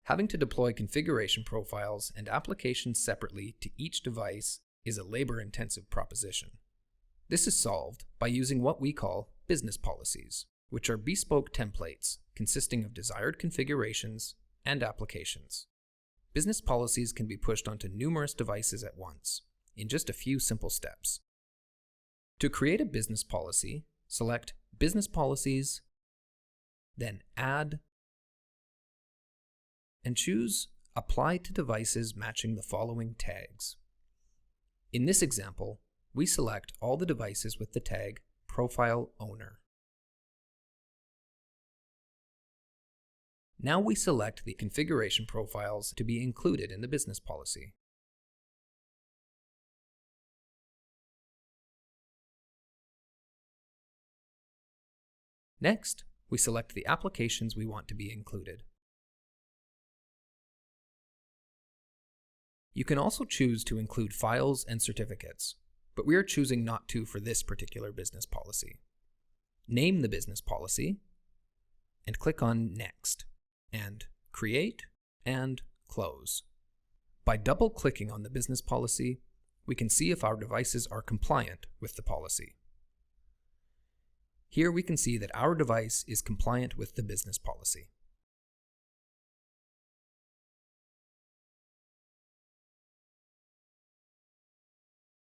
Having to deploy configuration profiles and applications separately to each device is a labor-intensive proposition. This is solved by using what we call business policies, which are bespoke templates consisting of desired configurations and applications. Business policies can be pushed onto numerous devices at once, in just a few simple steps. To create a business policy, select Business Policies, then Add, and choose Apply to devices matching the following tags. In this example, we select all the devices with the tag Profile Owner. Now we select the configuration profiles to be included in the business policy. Next, we select the applications we want to be included. You can also choose to include files and certificates, but we are choosing not to for this particular business policy. Name the business policy, and click on Next, and Create, and Close. By double-clicking on the business policy, we can see if our devices are compliant with the policy. Here we can see that our device is compliant with the business policy.